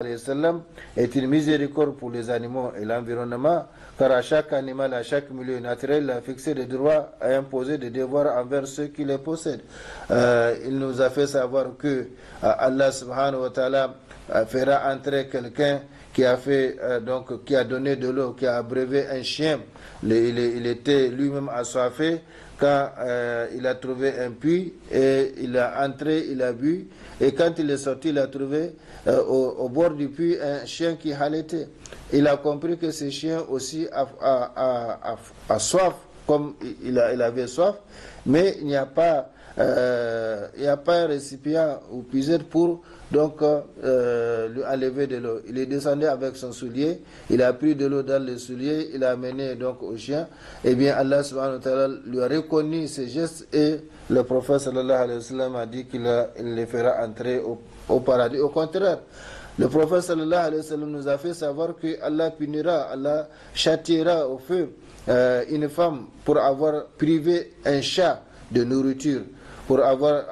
est une miséricorde pour les animaux et l'environnement, car à chaque animal, à chaque milieu naturel, il a fixé des droits à imposer des devoirs envers ceux qui les possèdent. Il nous a fait savoir que Allah subhanahu wa ta'ala fera entrer quelqu'un qui a fait qui a donné de l'eau, qui a abreuvé un chien. Il était lui-même assoiffé. Quand il a trouvé un puits et il a entré, il a bu, et quand il est sorti, il a trouvé au bord du puits un chien qui halétait. Il a compris que ce chien aussi a soif, comme il avait soif, mais il n'y a pas un récipient ou puisette pour lui enlever de l'eau. Il est descendu avec son soulier, il a pris de l'eau dans le soulier, il a amené au chien. Eh bien, Allah subhanahu wa ta'ala lui a reconnu ses gestes et le prophète sallallahu alayhi wa sallam a dit qu'il les fera entrer au paradis. Au contraire, le prophète sallallahu alayhi wa sallam nous a fait savoir que Allah punira, Allah châtiera au feu une femme pour avoir privé un chat de nourriture, pour avoir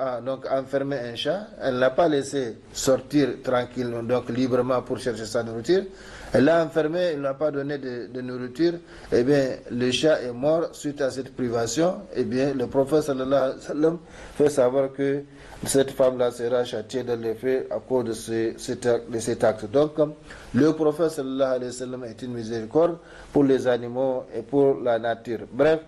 enfermé un chat. Elle ne l'a pas laissé sortir tranquillement, donc librement pour chercher sa nourriture. Elle l'a enfermé, il ne l'a pas donné de nourriture. Eh bien, le chat est mort suite à cette privation. Eh bien, le prophète sallallahu alayhi wa sallam fait savoir que cette femme-là sera châtiée dans les faits à cause de cet acte. Donc, le prophète sallallahu alayhi wa sallam est une miséricorde pour les animaux et pour la nature. Bref,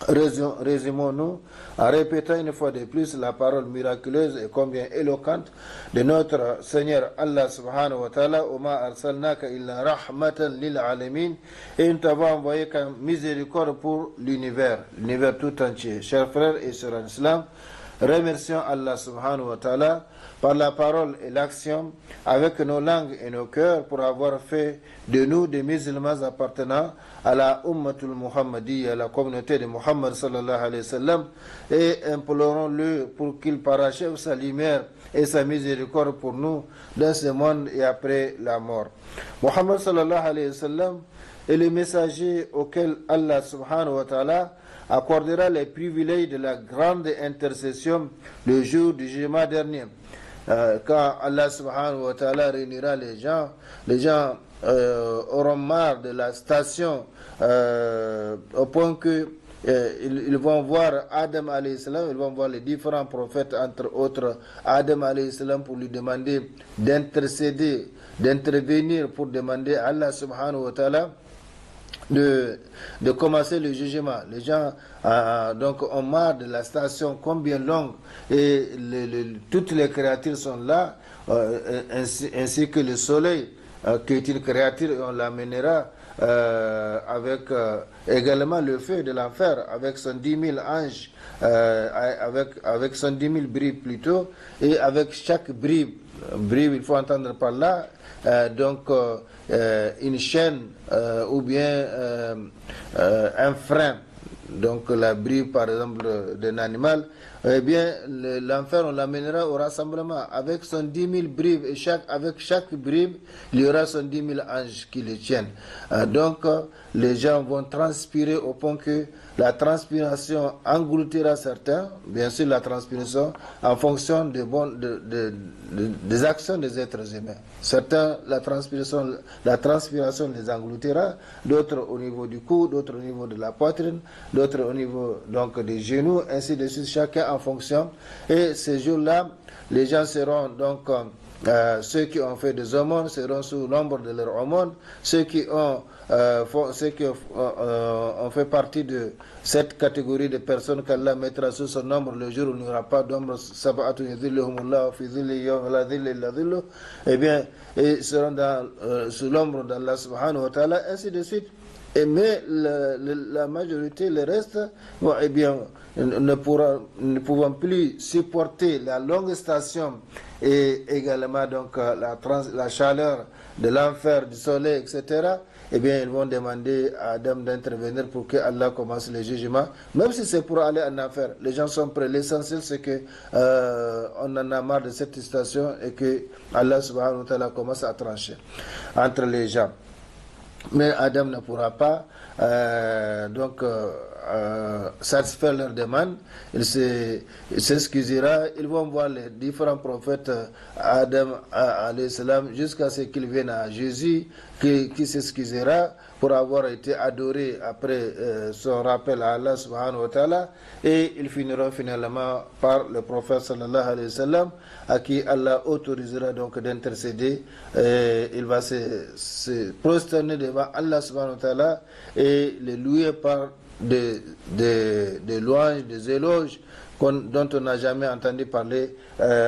résumons-nous en répétant une fois de plus la parole miraculeuse et combien éloquente de notre Seigneur Allah subhanahu wa ta'ala: Oma arsalnaka illa rahmatan lil alamin. Et nous t'avons envoyé comme miséricorde pour l'univers tout entier. Chers frères et sœurs en islam, remercions Allah subhanahu wa ta'ala par la parole et l'action, avec nos langues et nos cœurs, pour avoir fait de nous des musulmans appartenant à la Ummatul Muhammadiyya, à la communauté de Muhammad sallallahu alayhi wa sallam, et implorons-le pour qu'il parachève sa lumière et sa miséricorde pour nous dans ce monde et après la mort. Muhammad sallallahu alayhi wa sallam est le messager auquel Allah subhanahu wa ta'ala accordera les privilèges de la grande intercession le jour du jugement dernier. Quand Allah subhanahu wa ta'ala réunira les gens auront marre de la station au point que ils vont voir Adam alayhi salam, ils vont voir les différents prophètes, entre autres Adam alayhi salam, pour lui demander d'intercéder, d'intervenir pour demander à Allah subhanahu wa ta'ala de commencer le jugement. Les gens ont marre de la station combien longue, et toutes les créatures sont là, ainsi que le soleil qui est une créature, et on l'amènera avec également le feu de l'enfer, avec son 10 000 anges, avec son 10 000 bribes plutôt, et avec chaque bribe, il faut entendre par là une chaîne ou bien un frein. Donc la bribe par exemple d'un animal, eh bien l'enfer on l'amènera au rassemblement avec son 10 000 bribes, et avec chaque bribe il y aura son 10 000 anges qui le tiennent. Les gens vont transpirer au point que la transpiration engloutira certains, bien sûr la transpiration en fonction des actions des êtres humains. Certains, la transpiration les engloutira, d'autres au niveau du cou, d'autres au niveau de la poitrine, d'autres au niveau des genoux, ainsi de suite, chacun en fonction. Et ces jours-là, les gens seront ceux qui ont fait des aumônes seront sous l'ombre de leur aumône. Ceux qui ont fait partie de cette catégorie de personnes qu'Allah mettra sous son ombre le jour où il n'y aura pas d'ombre, eh bien, ils seront sous l'ombre d'Allah subhanahu wa ta'ala, ainsi de suite. Mais la majorité, le reste, eh bien, ne pouvons plus supporter la longue station et également la chaleur de l'enfer, du soleil, etc. Eh bien, ils vont demander à Adam d'intervenir pour que Allah commence le jugement, même si c'est pour aller en enfer. Les gens sont prêts. L'essentiel, c'est que on en a marre de cette station et que Allah subhanahu wa ta'ala commence à trancher entre les gens. Mais Adam ne pourra pas satisfaire leurs demandes, il s'excusera, ils vont voir les différents prophètes, Adam alayhi salam, jusqu'à ce qu'ils viennent à Jésus, qui s'excusera pour avoir été adoré après son rappel à Allah subhanahu wa ta'ala, et ils finiront finalement par le prophète sallallahu alayhi wa sallam, à qui Allah autorisera donc d'intercéder. Il va se prosterner devant Allah subhanahu wa ta'ala et le louer par des louanges, des éloges dont on n'a jamais entendu parler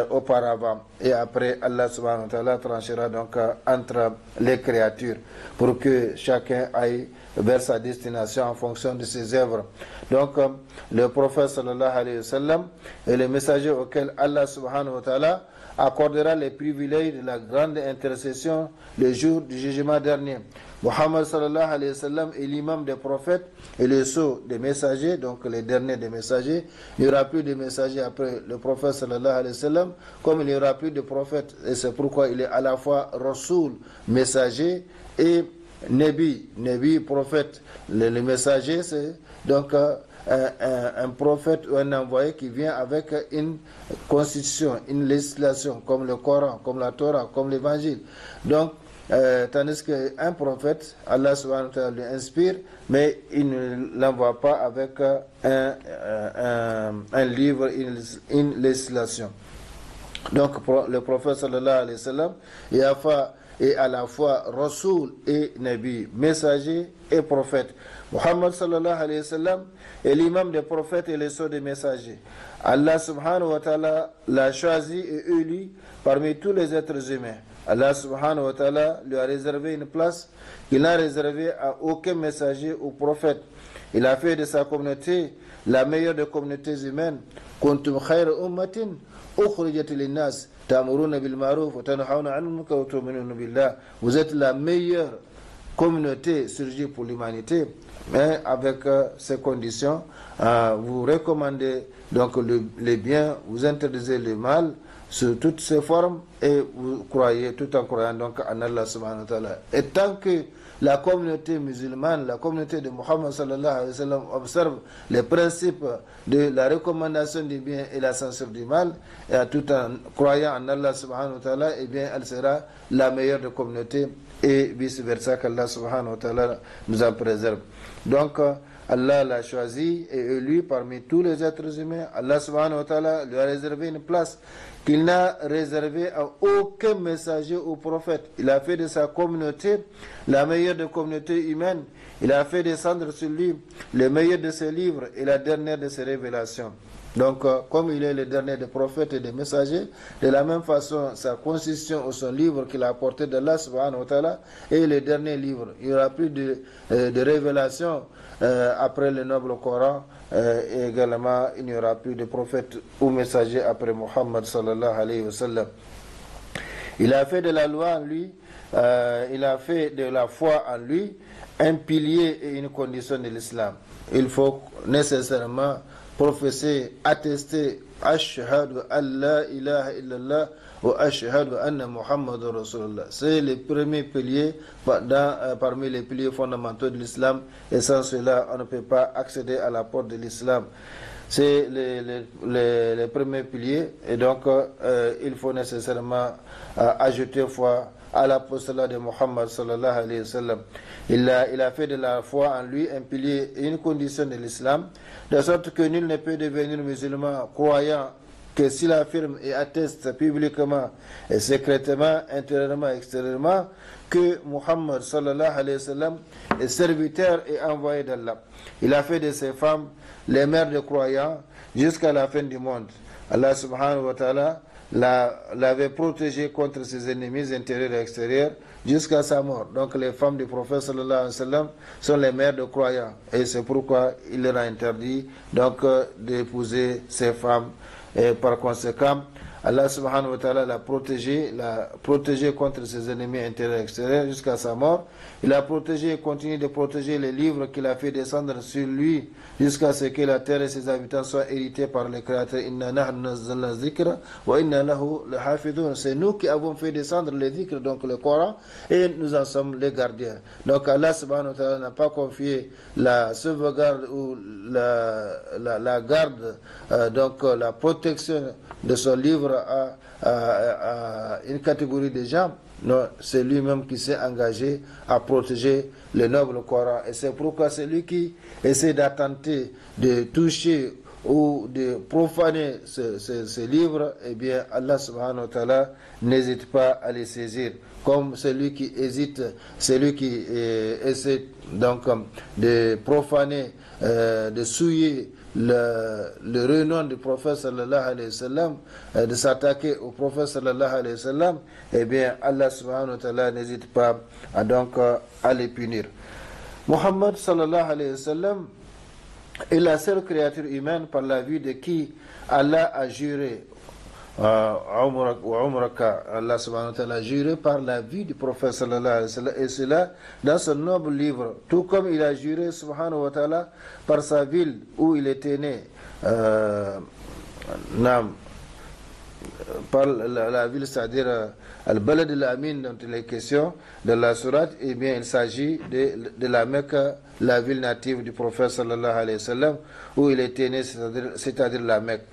auparavant. Et après, Allah subhanahu wa ta'ala tranchera donc entre les créatures pour que chacun aille vers sa destination en fonction de ses œuvres. Donc, le prophète sallallahu alayhi wa sallam est le messager auquel Allah subhanahu wa ta'ala accordera les privilèges de la grande intercession le jour du jugement dernier. Muhammad sallallahu alayhi wa sallam est l'imam des prophètes et le sceau des messagers, donc les derniers des messagers. Il n'y aura plus de messagers après le prophète sallallahu alayhi wa sallam, comme il n'y aura plus de prophètes, et c'est pourquoi il est à la fois Rasoul, messager, et Nabi, prophète. Le messager, c'est donc un prophète ou un envoyé qui vient avec une constitution, une législation, comme le Coran, comme la Torah, comme l'évangile. Donc, tandis qu'un prophète, Allah subhanahu wa ta'ala lui inspire, mais il ne l'envoie pas avec un livre, une législation. Donc, le prophète sallallahu alayhi wa sallam est à la fois Rasoul et Nabi, messager et prophète. Muhammad sallallahu alayhi wa sallam est l'imam des prophètes et le sceau des messagers. Allah subhanahu wa ta'ala l'a choisi et élu parmi tous les êtres humains. Allah subhanahu wa ta'ala lui a réservé une place qu'il n'a réservée à aucun messager ou prophète. Il a fait de sa communauté la meilleure des communautés humaines. Kuntum khayra ummatin ukhrijat lin-nas ta'muruna bil ma'ruf wa tanhauna 'anil munkar wa tu'minuna billah. Vous êtes la meilleure communauté surgie pour l'humanité, mais avec ces conditions, vous recommandez donc le bien, vous interdisez le mal sous toutes ses formes et vous croyez tout en croyant donc en Allah subhanahu wa ta'ala. Et tant que la communauté musulmane, la communauté de Muhammad sallallahu alayhi wa sallam observe les principes de la recommandation du bien et la censure du mal, et tout en croyant en Allah subhanahu wa ta'ala, eh bien elle sera la meilleure des communautés et vice versa, qu'Allah subhanahu wa ta'ala nous en préserve. Donc Allah l'a choisi et élu parmi tous les êtres humains. Allah subhanahu wa ta'ala lui a réservé une place qu'il n'a réservée à aucun messager ou prophète. Il a fait de sa communauté la meilleure des communautés humaines. Il a fait descendre sur lui le meilleur de ses livres et la dernière de ses révélations. Donc, comme il est le dernier des prophètes et des messagers, de la même façon, sa constitution ou son livre qu'il a apporté d'Allah subhanahu wa ta'ala est le dernier livre. Il n'y aura plus de révélation après le noble Coran, et également il n'y aura plus de prophètes ou messagers après Muhammad sallallahu alayhi wa sallam. Il a fait de la loi en lui, il a fait de la foi en lui un pilier et une condition de l'islam. Il faut nécessairement professer, attester Ashhadu an la ilaha illallah wa ashhadu anna Muhammadur Rasulullah. C'est le premier pilier parmi les piliers fondamentaux de l'islam, et sans cela on ne peut pas accéder à la porte de l'islam. C'est le premier pilier, et donc il faut nécessairement ajouter foi à l'apostolat de Muhammad sallallahu alayhi wa sallam. Il a fait de la foi en lui un pilier et une condition de l'islam, de sorte que nul ne peut devenir musulman croyant que s'il affirme et atteste publiquement et secrètement, intérieurement et extérieurement, que Muhammad sallallahu alayhi wa sallam est serviteur et envoyé d'Allah. Il a fait de ses femmes les mères des croyants jusqu'à la fin du monde. Allah subhanahu wa ta'ala l'avait protégé contre ses ennemis intérieurs et extérieurs jusqu'à sa mort. Donc les femmes du prophète sallallahu alayhi wa sallam sont les mères de croyants, et c'est pourquoi il leur a interdit donc d'épouser ces femmes. Et par conséquent, Allah subhanahu wa ta'ala l'a protégé contre ses ennemis intérieurs et extérieurs jusqu'à sa mort. Il a protégé et continue de protéger les livres qu'il a fait descendre sur lui jusqu'à ce que la terre et ses habitants soient hérités par le Créateur. Inna nahnu nazzalna dhikra wa inna lahu lahafidhun. C'est nous qui avons fait descendre le dhikr, donc le Coran, et nous en sommes les gardiens. Donc Allah subhanahu wa ta'ala n'a pas confié la sauvegarde ou la garde, donc la protection de son livre à une catégorie de gens. Non, c'est lui-même qui s'est engagé à protéger le noble Coran. Et c'est pourquoi celui qui essaie d'attenter, de toucher ou de profaner ce livre, eh bien Allah subhanahu wa ta'ala n'hésite pas à les saisir. Comme celui qui hésite, celui qui essaie donc de profaner, de souiller le renom du prophète sallallahu alayhi wa sallam, de s'attaquer au prophète sallallahu alayhi wa sallam, eh bien Allah subhanahu wa ta'ala n'hésite pas à les punir. Muhammad sallallahu alayhi wa sallam est la seule créature humaine par la vie de qui Allah a juré. Allah subhanahu wa ta'ala a juré par la vie du prophète sallallahu alayhi wa sallam, et cela dans ce noble livre, tout comme il a juré subhanahu wa ta'ala par sa ville où il était né, par la ville, c'est-à-dire Al-Balad al-Amin dont il est question de la sourate. Eh bien il s'agit de la Mecque, la ville native du prophète sallallahu alayhi wa sallam où il était né, c'est-à-dire la Mecque.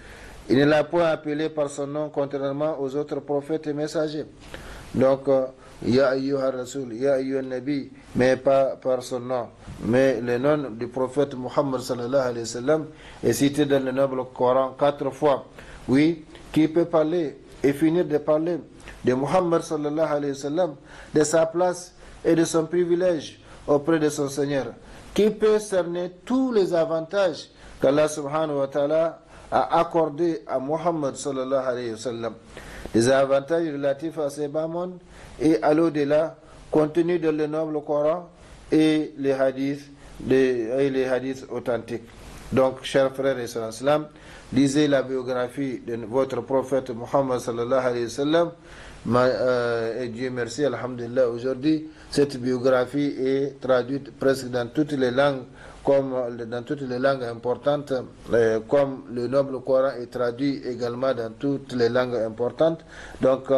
Il ne l'a point appelé par son nom, contrairement aux autres prophètes et messagers. Donc, Ya ayyuha Rasul, Ya ayyuha Nabi, mais pas par son nom. Mais le nom du prophète Muhammad sallallahu alayhi wa sallam est cité dans le noble Coran 4 fois. Oui, qui peut parler et finir de parler de Muhammad sallallahu alayhi wa sallam, de sa place et de son privilège auprès de son Seigneur. Qui peut cerner tous les avantages qu'Allah subhanahu wa ta'ala a accordé à Muhammad sallallahu alayhi wa sallam, des avantages relatifs à ces bas mondes et à l'au-delà, contenus dans le noble Coran et les hadiths authentiques. Donc, chers frères et sœurs en islam, lisez la biographie de votre prophète Muhammad sallallahu alayhi wa sallam. Et Dieu merci, alhamdulillah, aujourd'hui, cette biographie est traduite presque dans toutes les langues, comme dans toutes les langues importantes, comme le noble Coran est traduit également dans toutes les langues importantes. Donc,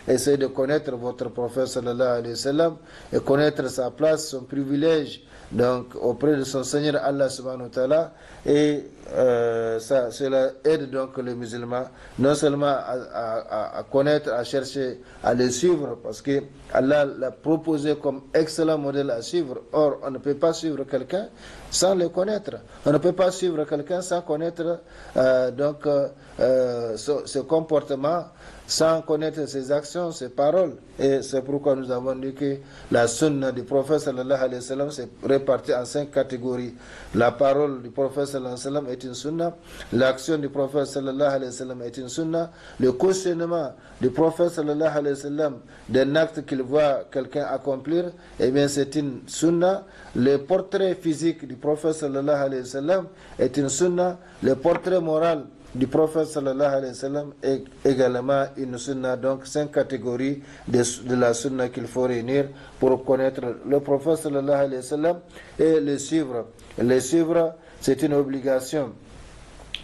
essayez de connaître votre prophète sallallahu alayhi wa sallam et connaître sa place, son privilège, donc auprès de son Seigneur Allah subhanahu wa ta'ala, et cela aide donc les musulmans non seulement à connaître, à chercher, à les suivre, parce que Allah l'a proposé comme excellent modèle à suivre. Or, on ne peut pas suivre quelqu'un sans le connaître. On ne peut pas suivre quelqu'un sans connaître ce comportement, sans connaître ses actions, ses paroles. Et c'est pourquoi nous avons dit que la sunna du prophète sallallahu alayhi wa sallam s'est répartie en 5 catégories. La parole du prophète sallallahu alayhi wa sallam est une sunna, l'action du prophète sallallahu alayhi wa sallam est une sunna, le cautionnement du prophète sallallahu alayhi wa sallam d'un acte qu'il voit quelqu'un accomplir, eh bien c'est une sunna. Le portrait physique du prophète sallallahu alayhi wa sallam est une sunna. Le portrait moral du prophète sallallahu alayhi wa sallam est également une sunna. Donc 5 catégories de la sunna qu'il faut réunir pour connaître le prophète sallallahu alayhi wa sallam et le suivre. Le suivre, c'est une obligation,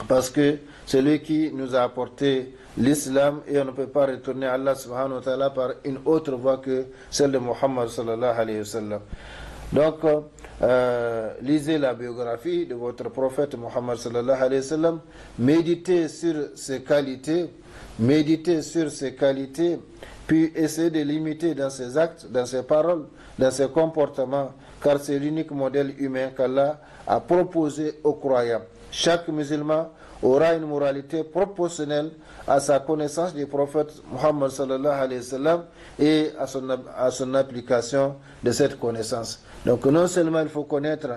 parce que c'est lui qui nous a apporté l'islam, et on ne peut pas retourner à Allah subhanahu wa ta'ala par une autre voie que celle de Muhammad sallallahu alayhi wa sallam. Donc, lisez la biographie de votre prophète Muhammad sallallahu alayhi wa sallam, méditez sur ses qualités, puis essayez de l'imiter dans ses actes, dans ses paroles, dans ses comportements, car c'est l'unique modèle humain qu'Allah a proposé aux croyants. Chaque musulman aura une moralité proportionnelle à sa connaissance du prophète Muhammad sallallahu alayhi wa sallam et à son application de cette connaissance. Donc non seulement il faut connaître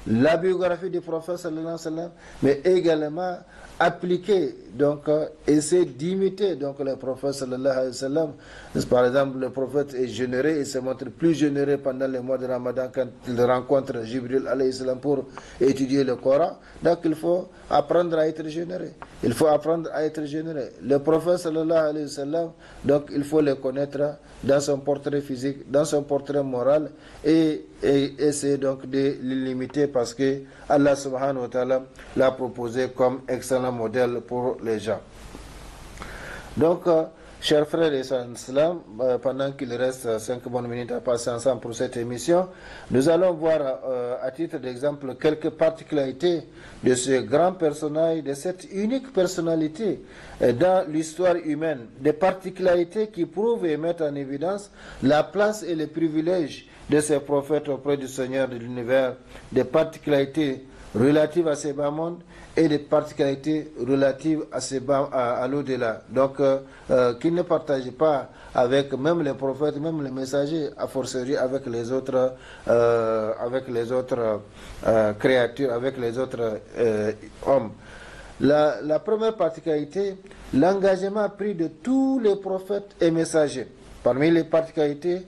la biographie du prophète sallallahu alayhi wa sallam, mais également appliquer, donc essayer d'imiter donc le prophète sallallahu alayhi wa sallam. Par exemple, le prophète est généreux, il se montre plus généreux pendant les mois de Ramadan quand il rencontre Jibril alayhi salam pour étudier le Coran. Donc il faut apprendre à être généreux. généreux. Il faut apprendre à être généreux. Le prophète sallallahu alayhi wa sallam, donc il faut le connaître dans son portrait physique, dans son portrait moral et essayer donc de le limiter parce que Allah subhanahu wa ta'ala l'a proposé comme excellent modèle pour les gens. Donc, chers frères et sœurs, pendant qu'il reste 5 bonnes minutes à passer ensemble pour cette émission, nous allons voir à titre d'exemple quelques particularités de ce grand personnage, de cette unique personnalité dans l'histoire humaine, des particularités qui prouvent et mettent en évidence la place et les privilèges de ces prophètes auprès du Seigneur de l'univers, des particularités relatives à ces bas mondes et des particularités relatives à l'au-delà. Donc, qu'ils ne partagent pas avec même les prophètes, même les messagers, a fortiori avec les autres créatures, avec les autres hommes. La première particularité, l'engagement pris de tous les prophètes et messagers. Parmi les particularités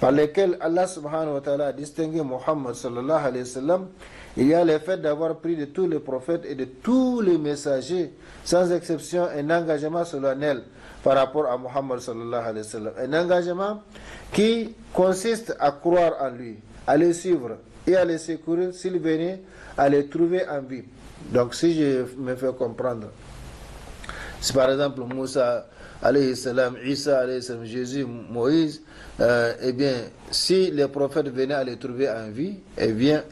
par lesquelles Allah subhanahu wa ta'ala a distingué Muhammad sallallahu alayhi wa sallam, il y a le fait d'avoir pris de tous les prophètes et de tous les messagers, sans exception, un engagement solennel par rapport à Muhammad sallallahu alayhi wa sallam. Un engagement qui consiste à croire en lui, à le suivre et à le secourir s'il venait à le trouver en vie. Donc si je me fais comprendre, si par exemple Moussa alayhi salam, Isa alayhi salam, Jésus, Moïse, eh bien, si les prophètes venaient à les trouver en vie, eh bien,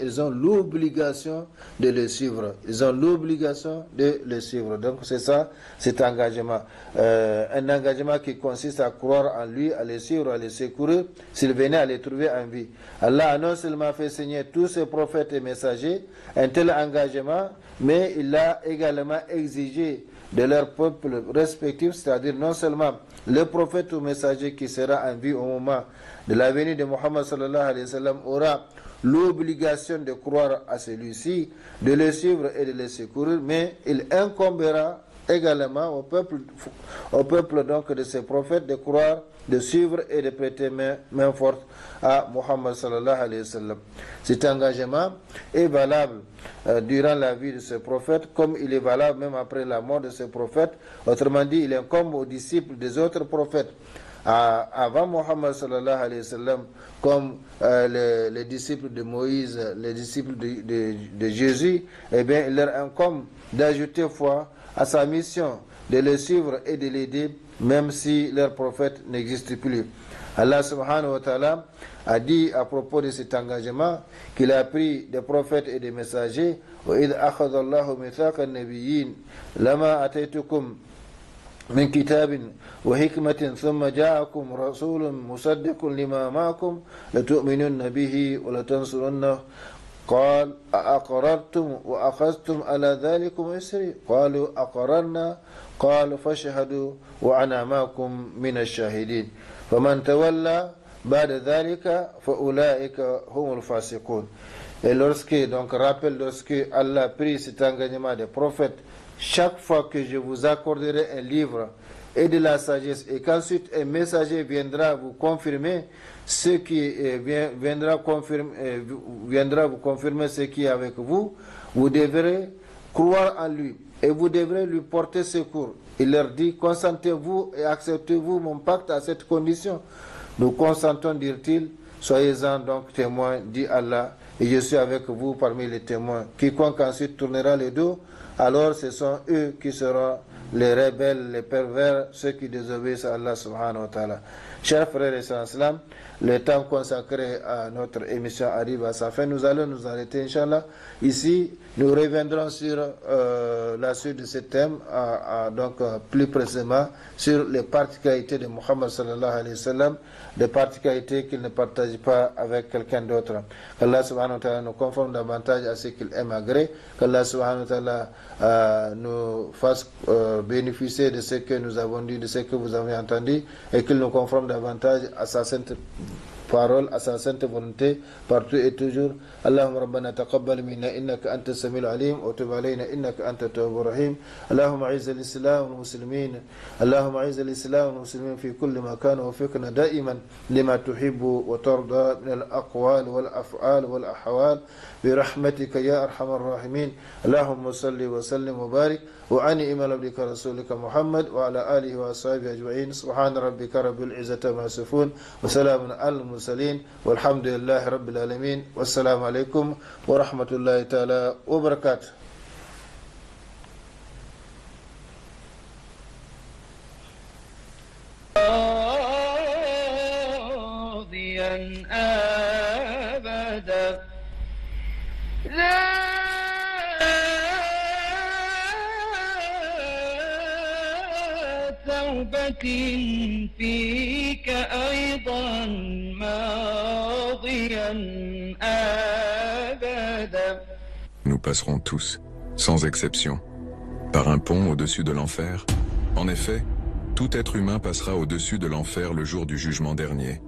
ils ont l'obligation de le suivre. Ils ont l'obligation de le suivre. Donc, c'est ça, cet engagement. Un engagement qui consiste à croire en lui, à le suivre, à le secourir, s'ils venaient à les trouver en vie. Allah a non seulement fait signer tous ses prophètes et messagers un tel engagement, mais il a également exigé de leur peuple respectif, c'est-à-dire non seulement le prophète ou messager qui sera en vie au moment de la venue de Muhammad sallallahu alayhi wa sallam aura l'obligation de croire à celui-ci, de le suivre et de le secourir, mais il incombera également au peuple donc de ces prophètes de croire, de suivre et de prêter main forte à Muhammad sallallahu alayhi wa sallam. Cet engagement est valable durant la vie de ce prophète comme il est valable même après la mort de ce prophète. Autrement dit, il incombe aux disciples des autres prophètes avant Muhammad sallallahu alayhi wa sallam, comme les disciples de Moïse, les disciples de Jésus, eh bien il leur incombe d'ajouter foi à sa mission, de le suivre et de l'aider, même si leur prophète n'existe plus. Allah subhanahu wa ta'ala a dit à propos de cet engagement qu'il a pris des prophètes et des messagers. وَإِذْ أَخَذَ اللَّهُ مِيثَاقَ النَّبِيِّينَ لَمَا أَتَيْتُكُمْ من كتاب وحكمة ثم جاءكم رسول مصدق لما معكم لتؤمنن به ولتنصرنه قال أأقررتم وأخذتم على ذلكم إسري قالوا أقررنا قال فاشهدوا وأنا معكم من الشاهدين فمن تولى بعد ذلك فأولئك هم الفاسقون. Et lorsque, donc rappelle, lorsque Allah a pris cet engagement des prophètes, chaque fois que je vous accorderai un livre et de la sagesse, et qu'ensuite un messager viendra vous confirmer ce qui viendra vous confirmer ce qui est avec vous, vous devrez croire en lui et vous devrez lui porter secours. Il leur dit: consentez-vous et acceptez-vous mon pacte à cette condition? Nous consentons, dirent-ils. Soyez-en donc témoins, dit Allah, et je suis avec vous parmi les témoins. Quiconque ensuite tournera le dos, alors ce sont eux qui seront les rebelles, les pervers, ceux qui désobéissent à Allah subhanahu wa ta'ala. Chers frères et sœurs, le temps consacré à notre émission arrive à sa fin. Nous allons nous arrêter, Inch'Allah. Ici, nous reviendrons sur la suite de ce thème, donc plus précisément sur les particularités de Muhammad sallallahu alayhi wa sallam, des particularités qu'il ne partage pas avec quelqu'un d'autre. Qu'Allah subhanahu wa ta'ala nous conforme davantage à ce qu'il aime agréer, qu'Allah subhanahu wa ta'ala nous fasse bénéficier de ce que nous avons dit, de ce que vous avez entendu, et qu'il nous conforme davantage à sa sainte parole, à sa sainte volonté, partout et toujours. Allahumma rabbana taqabbal minna innaka anta samiul alim wa tub alayna innaka anta tawwabur rahim. Allahumma a'izz al-islam wal muslimin. Allahumma a'izz al-islam wal muslimin fi kulli makan wa fiqna da'iman lima tuhibbu wa tarda min al-aqwal wal af'al wal ahwal برحمتك يا أرحم الراحمين. اللهم صل وسلم وبارك وعن إمام عبدك رسولك محمد وعلى آله وأصحابه أجمعين. سبحان ربك رب العزة ما يصفون وسلام على المرسلين والحمد لله رب العالمين والسلام عليكم ورحمة الله تعالى وبركاته. أبدا لا توبة فيك أيضا ماضيا أبدا. Nous passerons tous, sans exception, par un pont au-dessus de l'enfer. En effet, tout être humain passera au-dessus de l'enfer le jour du jugement dernier.